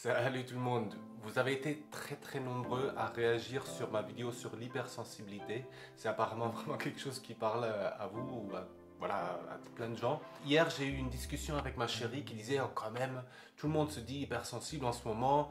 Salut tout le monde, vous avez été très nombreux à réagir sur ma vidéo sur l'hypersensibilité. C'est apparemment vraiment quelque chose qui parle à vous ou voilà, à plein de gens. Hier j'ai eu une discussion avec ma chérie qui disait oh, quand même, tout le monde se dit hypersensible en ce moment,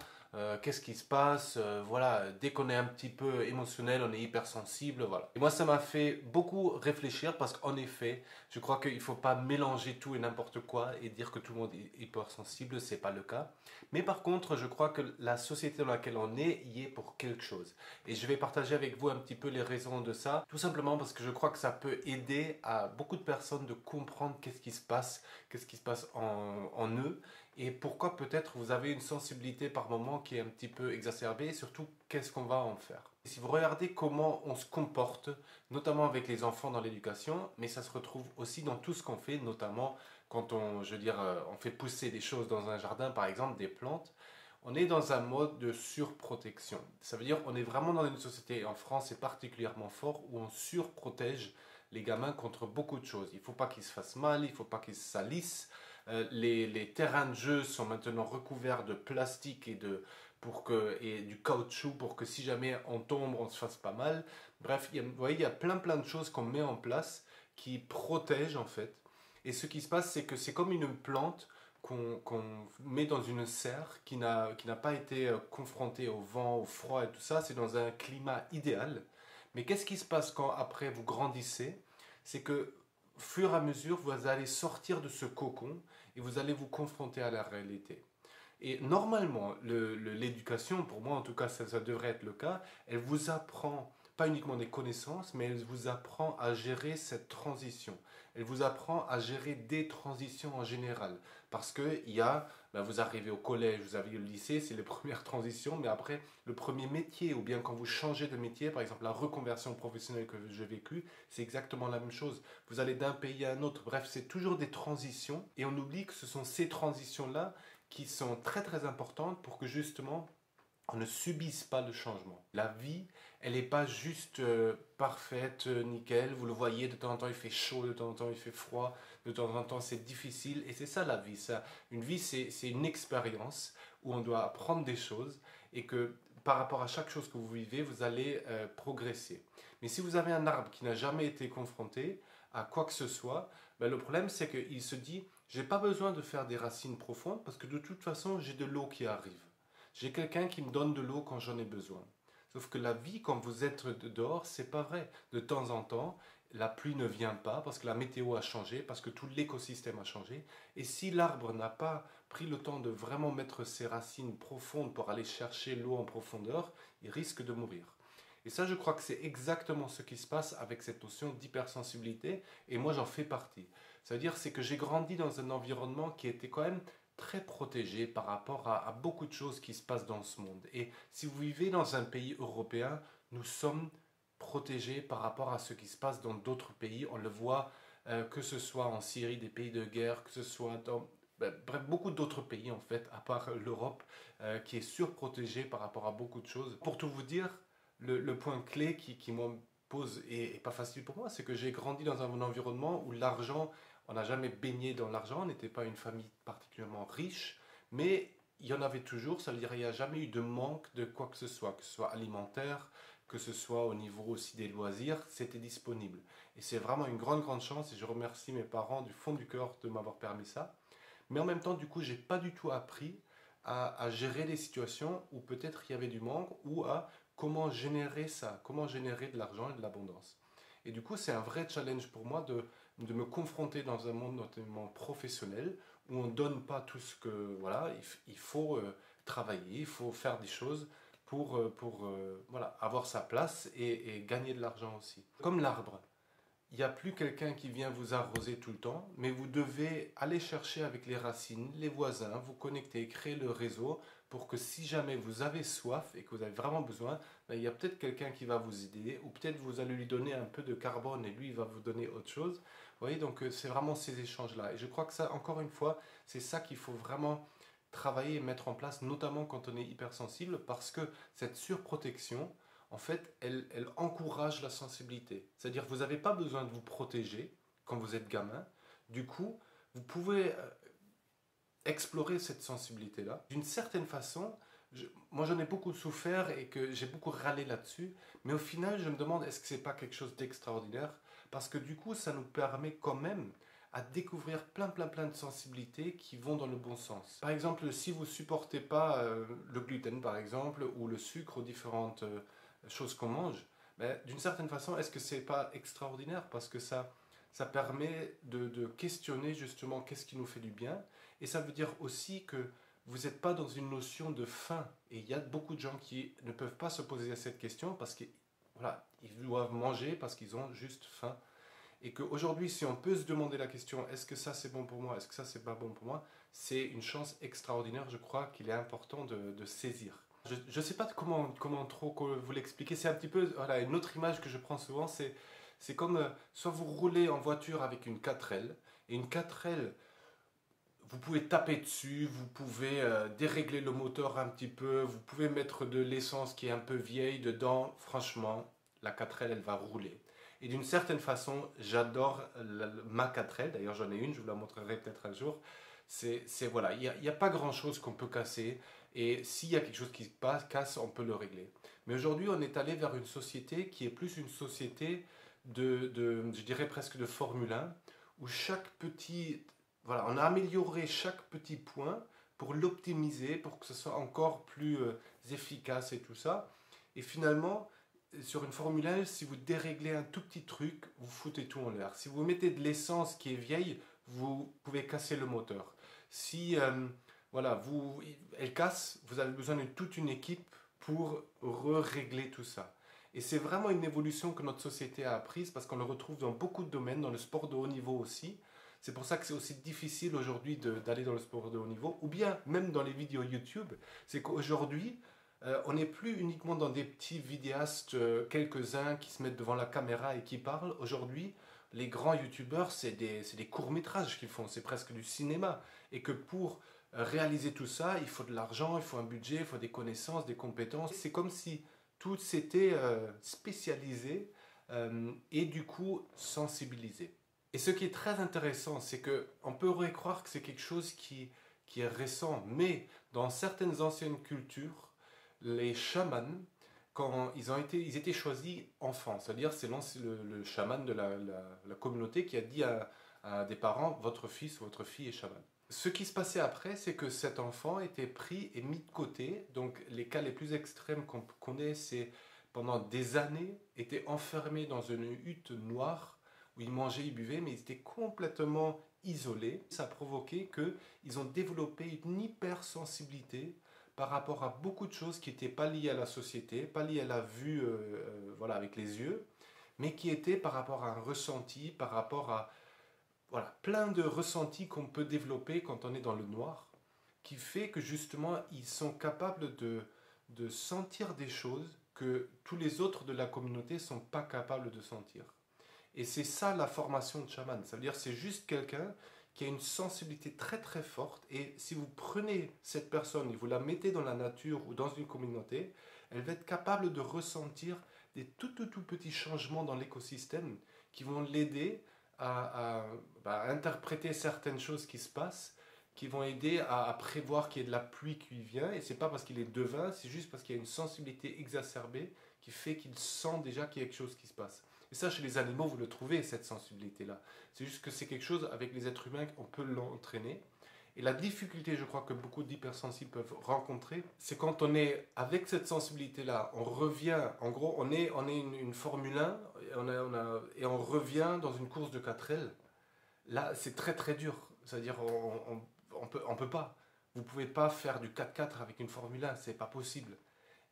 qu'est-ce qui se passe, voilà, dès qu'on est un petit peu émotionnel, on est hypersensible, voilà. Et moi ça m'a fait beaucoup réfléchir parce qu'en effet, je crois qu'il ne faut pas mélanger tout et n'importe quoi et dire que tout le monde est hypersensible, c'est pas le cas. Mais par contre, je crois que la société dans laquelle on est y est pour quelque chose. Et je vais partager avec vous un petit peu les raisons de ça, tout simplement parce que je crois que ça peut aider à beaucoup de personnes de comprendre qu'est-ce qui se passe en eux, et pourquoi peut-être vous avez une sensibilité par moment qui est un petit peu exacerbée, et surtout qu'est-ce qu'on va en faire. Et si vous regardez comment on se comporte, notamment avec les enfants dans l'éducation, mais ça se retrouve aussi dans tout ce qu'on fait, notamment quand on, je veux dire, on fait pousser des choses dans un jardin, par exemple des plantes, on est dans un mode de surprotection. Ça veut dire qu'on est vraiment dans une société, en France c'est particulièrement fort, où on surprotège les gamins contre beaucoup de choses. Il ne faut pas qu'ils se fassent mal, il ne faut pas qu'ils se salissent. Les terrains de jeu sont maintenant recouverts de plastique et du caoutchouc pour que si jamais on tombe, on ne se fasse pas mal. Bref, vous voyez, il y a plein de choses qu'on met en place qui protègent en fait. Et ce qui se passe, c'est que c'est comme une plante qu'on met dans une serre qui n'a pas été confrontée au vent, au froid et tout ça. C'est dans un climat idéal. Mais qu'est-ce qui se passe quand après vous grandissez? C'est que au fur et à mesure, vous allez sortir de ce cocon et vous allez vous confronter à la réalité. Et normalement, l'éducation, pour moi en tout cas, ça devrait être le cas, elle vous apprend pas uniquement des connaissances, mais elle vous apprend à gérer cette transition. Elle vous apprend à gérer des transitions en général. Parce que vous arrivez au collège, vous arrivez au lycée, c'est les premières transitions, mais après, le premier métier, ou bien quand vous changez de métier, par exemple la reconversion professionnelle que j'ai vécue, c'est exactement la même chose. Vous allez d'un pays à un autre, bref, c'est toujours des transitions, et on oublie que ce sont ces transitions-là qui sont très importantes pour que justement on ne subisse pas le changement. La vie, elle n'est pas juste parfaite, nickel. Vous le voyez, de temps en temps il fait chaud, de temps en temps il fait froid, de temps en temps c'est difficile. Et c'est ça la vie. Une vie, c'est une expérience où on doit apprendre des choses et que par rapport à chaque chose que vous vivez, vous allez progresser. Mais si vous avez un arbre qui n'a jamais été confronté à quoi que ce soit, ben le problème c'est qu'il se dit, j'ai pas besoin de faire des racines profondes parce que de toute façon j'ai de l'eau qui arrive. J'ai quelqu'un qui me donne de l'eau quand j'en ai besoin. Sauf que la vie, quand vous êtes dehors, c'est pas vrai. De temps en temps, la pluie ne vient pas parce que la météo a changé, parce que tout l'écosystème a changé. Et si l'arbre n'a pas pris le temps de vraiment mettre ses racines profondes pour aller chercher l'eau en profondeur, il risque de mourir. Et ça, je crois que c'est exactement ce qui se passe avec cette notion d'hypersensibilité, et moi j'en fais partie. Ça veut dire c'est que j'ai grandi dans un environnement qui était quand même très protégé par rapport à beaucoup de choses qui se passent dans ce monde. Et si vous vivez dans un pays européen, nous sommes protégés par rapport à ce qui se passe dans d'autres pays. On le voit que ce soit en Syrie, des pays de guerre, que ce soit dans bref, beaucoup d'autres pays en fait, à part l'Europe, qui est surprotégée par rapport à beaucoup de choses. Pour tout vous dire, le point clé qui me pose et pas facile pour moi, c'est que j'ai grandi dans un environnement où l'argent, on n'a jamais baigné dans l'argent, on n'était pas une famille particulièrement riche, mais il y en avait toujours, ça veut dire qu'il n'y a jamais eu de manque de quoi que ce soit alimentaire, que ce soit au niveau aussi des loisirs, c'était disponible. Et c'est vraiment une grande chance et je remercie mes parents du fond du cœur de m'avoir permis ça. Mais en même temps, du coup, j'ai pas du tout appris à gérer les situations où peut-être il y avait du manque ou à comment générer ça, comment générer de l'argent et de l'abondance. Et du coup, c'est un vrai challenge pour moi de me confronter dans un monde notamment professionnel où on ne donne pas tout ce que... Voilà, il faut travailler, il faut faire des choses pour voilà, avoir sa place et gagner de l'argent aussi. Comme l'arbre. Il n'y a plus quelqu'un qui vient vous arroser tout le temps, mais vous devez aller chercher avec les racines, les voisins, vous connecter, créer le réseau pour que si jamais vous avez soif et que vous avez vraiment besoin, ben, il y a peut-être quelqu'un qui va vous aider ou peut-être vous allez lui donner un peu de carbone et lui il va vous donner autre chose. Vous voyez, donc c'est vraiment ces échanges-là. Et je crois que ça, encore une fois, c'est ça qu'il faut vraiment travailler et mettre en place, notamment quand on est hypersensible, parce que cette surprotection, en fait, elle encourage la sensibilité. C'est-à-dire que vous n'avez pas besoin de vous protéger quand vous êtes gamin. Du coup, vous pouvez explorer cette sensibilité-là. D'une certaine façon, moi j'en ai beaucoup souffert et que j'ai beaucoup râlé là-dessus, mais au final je me demande est-ce que c'est pas quelque chose d'extraordinaire, parce que du coup ça nous permet quand même à découvrir plein de sensibilités qui vont dans le bon sens. Par exemple, si vous supportez pas le gluten par exemple, ou le sucre, ou différentes choses qu'on mange, ben, d'une certaine façon, est-ce que c'est pas extraordinaire, parce que ça permet de questionner justement qu'est-ce qui nous fait du bien, et ça veut dire aussi que vous n'êtes pas dans une notion de faim. Et il y a beaucoup de gens qui ne peuvent pas se poser cette question parce qu'ils voilà, ils doivent manger parce qu'ils ont juste faim. Et qu'aujourd'hui, si on peut se demander la question, est-ce que ça c'est bon pour moi, est-ce que ça c'est pas bon pour moi, c'est une chance extraordinaire, je crois, qu'il est important de saisir. Je ne sais pas comment trop vous l'expliquer, c'est un petit peu, voilà, une autre image que je prends souvent, c'est comme, soit vous roulez en voiture avec une 4L, et une 4L, vous pouvez taper dessus, vous pouvez dérégler le moteur un petit peu, vous pouvez mettre de l'essence qui est un peu vieille dedans. Franchement, la 4L, elle va rouler. Et d'une certaine façon, j'adore ma 4L. D'ailleurs, j'en ai une, je vous la montrerai peut-être un jour. Voilà, il n'y a pas grand-chose qu'on peut casser. Et s'il y a quelque chose qui casse, on peut le régler. Mais aujourd'hui, on est allé vers une société qui est plus une société je dirais presque de Formule 1, où chaque petit... Voilà, on a amélioré chaque petit point pour l'optimiser, pour que ce soit encore plus efficace et tout ça. Et finalement, sur une Formule 1, si vous déréglez un tout petit truc, vous foutez tout en l'air. Si vous mettez de l'essence qui est vieille, vous pouvez casser le moteur. Si voilà, elle casse, vous avez besoin de toute une équipe pour régler tout ça. Et c'est vraiment une évolution que notre société a apprise, parce qu'on le retrouve dans beaucoup de domaines, dans le sport de haut niveau aussi. C'est pour ça que c'est aussi difficile aujourd'hui d'aller dans le sport de haut niveau, ou bien même dans les vidéos YouTube. C'est qu'aujourd'hui, on n'est plus uniquement dans des petits vidéastes, quelques-uns qui se mettent devant la caméra et qui parlent. Aujourd'hui, les grands YouTubeurs, c'est des courts-métrages qu'ils font, c'est presque du cinéma. Et que pour réaliser tout ça, il faut de l'argent, il faut un budget, il faut des connaissances, des compétences. C'est comme si tout s'était spécialisé et du coup sensibilisé. Et ce qui est très intéressant, c'est qu'on pourrait croire que c'est quelque chose qui est récent, mais dans certaines anciennes cultures, les chamans, quand ils étaient choisis enfants, c'est-à-dire c'est le chaman de la communauté qui a dit à des parents, votre fils ou votre fille est chaman. Ce qui se passait après, c'est que cet enfant était pris et mis de côté. Donc les cas les plus extrêmes qu'on connaît, c'est pendant des années, était enfermé dans une hutte noire où ils mangeaient, ils buvaient, mais ils étaient complètement isolés. Ça a provoqué qu'ils ont développé une hypersensibilité par rapport à beaucoup de choses qui n'étaient pas liées à la société, pas liées à la vue voilà, avec les yeux, mais qui étaient par rapport à un ressenti, par rapport à voilà, plein de ressentis qu'on peut développer quand on est dans le noir, qui fait que justement ils sont capables de sentir des choses que tous les autres de la communauté ne sont pas capables de sentir. Et c'est ça la formation de chaman. Ça veut dire que c'est juste quelqu'un qui a une sensibilité très forte, et si vous prenez cette personne et vous la mettez dans la nature ou dans une communauté, elle va être capable de ressentir des tout petits changements dans l'écosystème qui vont l'aider à interpréter certaines choses qui se passent, qui vont aider à prévoir qu'il y ait de la pluie qui vient, et c'est pas parce qu'il est devin, c'est juste parce qu'il y a une sensibilité exacerbée qui fait qu'il sent déjà qu'il y a quelque chose qui se passe. Et ça, chez les animaux, vous le trouvez, cette sensibilité-là. C'est juste que c'est quelque chose, avec les êtres humains, qu'on peut l'entraîner. Et la difficulté, je crois, que beaucoup d'hypersensibles peuvent rencontrer, c'est quand on est avec cette sensibilité-là, on revient, en gros, on est une Formule 1, et on revient dans une course de 4L. Là, c'est très dur. C'est-à-dire, on peut pas. Vous pouvez pas faire du 4x4 avec une Formule 1, c'est pas possible.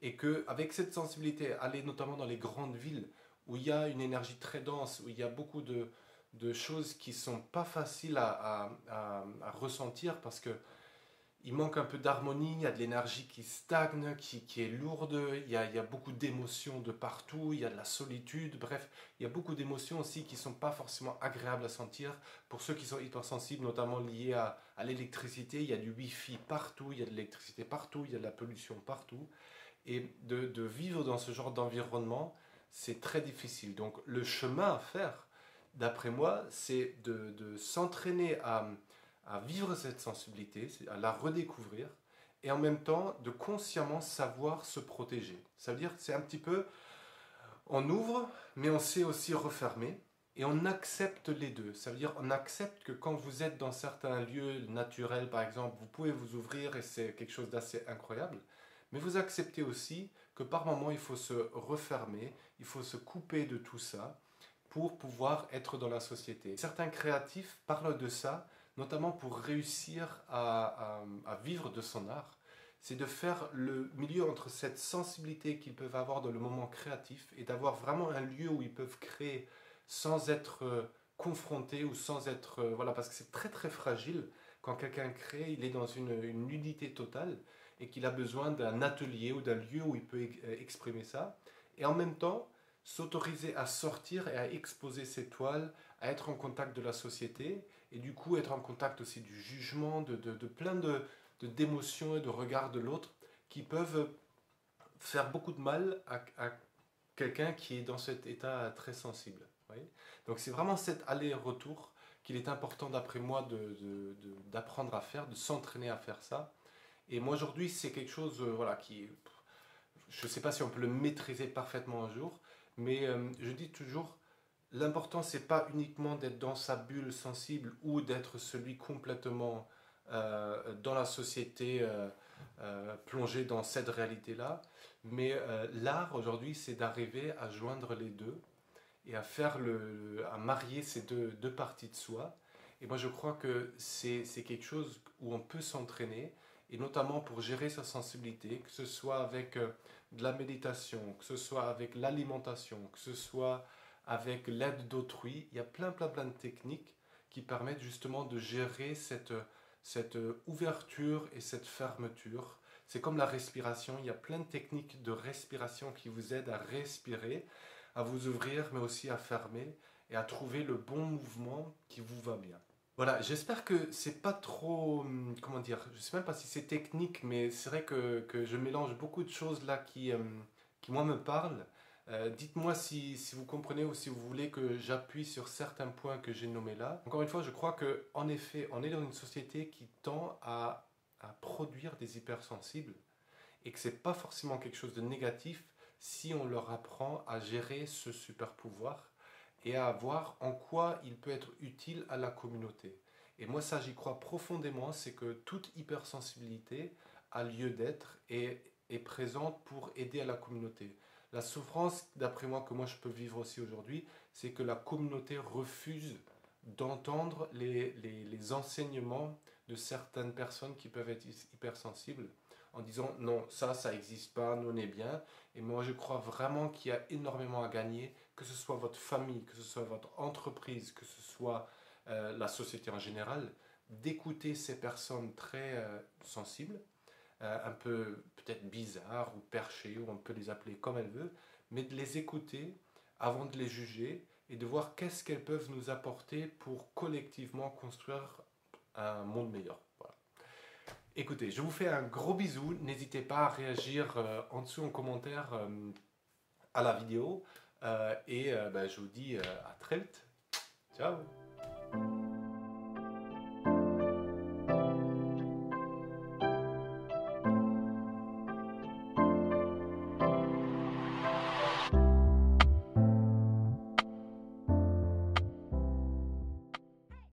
Et qu'avec cette sensibilité, aller notamment dans les grandes villes, où il y a une énergie très dense, où il y a beaucoup de choses qui ne sont pas faciles à ressentir, parce qu'il manque un peu d'harmonie, il y a de l'énergie qui stagne, qui est lourde, il y a beaucoup d'émotions de partout, il y a de la solitude, bref, il y a beaucoup d'émotions aussi qui ne sont pas forcément agréables à sentir. Pour ceux qui sont hypersensibles, notamment liés à l'électricité, il y a du wifi partout, il y a de l'électricité partout, il y a de la pollution partout. Et de vivre dans ce genre d'environnement, c'est très difficile. Donc le chemin à faire, d'après moi, c'est de s'entraîner à à vivre cette sensibilité, à la redécouvrir, et en même temps de consciemment savoir se protéger. Ça veut dire que c'est un petit peu, on ouvre, mais on sait aussi refermer, et on accepte les deux. Ça veut dire on accepte que quand vous êtes dans certains lieux naturels, par exemple, vous pouvez vous ouvrir et c'est quelque chose d'assez incroyable, mais vous acceptez aussi que par moments il faut se refermer, il faut se couper de tout ça pour pouvoir être dans la société. Certains créatifs parlent de ça, notamment pour réussir à vivre de son art, c'est de faire le milieu entre cette sensibilité qu'ils peuvent avoir dans le moment créatif et d'avoir vraiment un lieu où ils peuvent créer sans être confrontés ou sans être... voilà, parce que c'est très très fragile. Quand quelqu'un crée, il est dans une nudité totale et qu'il a besoin d'un atelier ou d'un lieu où il peut exprimer ça. Et en même temps, s'autoriser à sortir et à exposer ses toiles, à être en contact de la société et du coup être en contact aussi du jugement, de plein d'émotions et de regards de l'autre qui peuvent faire beaucoup de mal à quelqu'un qui est dans cet état très sensible. Voyez. Donc c'est vraiment cet aller-retour qu'il est important d'après moi d'apprendre à faire, de s'entraîner à faire ça. Et moi aujourd'hui c'est quelque chose voilà, qui, je ne sais pas si on peut le maîtriser parfaitement un jour, mais je dis toujours, l'important c'est pas uniquement d'être dans sa bulle sensible ou d'être celui complètement dans la société plongé dans cette réalité-là, mais l'art aujourd'hui c'est d'arriver à joindre les deux et à faire à marier ces deux parties de soi. Et moi je crois que c'est quelque chose où on peut s'entraîner, et notamment pour gérer sa sensibilité, que ce soit avec de la méditation, que ce soit avec l'alimentation, que ce soit avec l'aide d'autrui. Il y a plein de techniques qui permettent justement de gérer cette ouverture et cette fermeture. C'est comme la respiration, il y a plein de techniques de respiration qui vous aident à respirer, à vous ouvrir, mais aussi à fermer et à trouver le bon mouvement qui vous va bien. Voilà, j'espère que c'est pas trop, comment dire, je sais même pas si c'est technique, mais c'est vrai que je mélange beaucoup de choses là qui moi me parlent. Dites-moi si vous comprenez ou si vous voulez que j'appuie sur certains points que j'ai nommés là. Encore une fois, je crois que en effet, on est dans une société qui tend à produire des hypersensibles et que c'est pas forcément quelque chose de négatif si on leur apprend à gérer ce super pouvoir et à voir en quoi il peut être utile à la communauté. Et moi ça j'y crois profondément, c'est que toute hypersensibilité a lieu d'être et est présente pour aider à la communauté. La souffrance, d'après moi, que moi je peux vivre aussi aujourd'hui, c'est que la communauté refuse d'entendre les enseignements de certaines personnes qui peuvent être hypersensibles en disant non, ça n'existe pas, nous on est bien. Et moi je crois vraiment qu'il y a énormément à gagner, que ce soit votre famille, que ce soit votre entreprise, que ce soit la société en général, d'écouter ces personnes très sensibles, un peu peut-être bizarres ou perchées, ou on peut les appeler comme elles veulent, mais de les écouter avant de les juger et de voir qu'est-ce qu'elles peuvent nous apporter pour collectivement construire un monde meilleur. Voilà. Écoutez, je vous fais un gros bisou. N'hésitez pas à réagir en dessous en commentaire à la vidéo. Je vous dis à très vite. Ciao!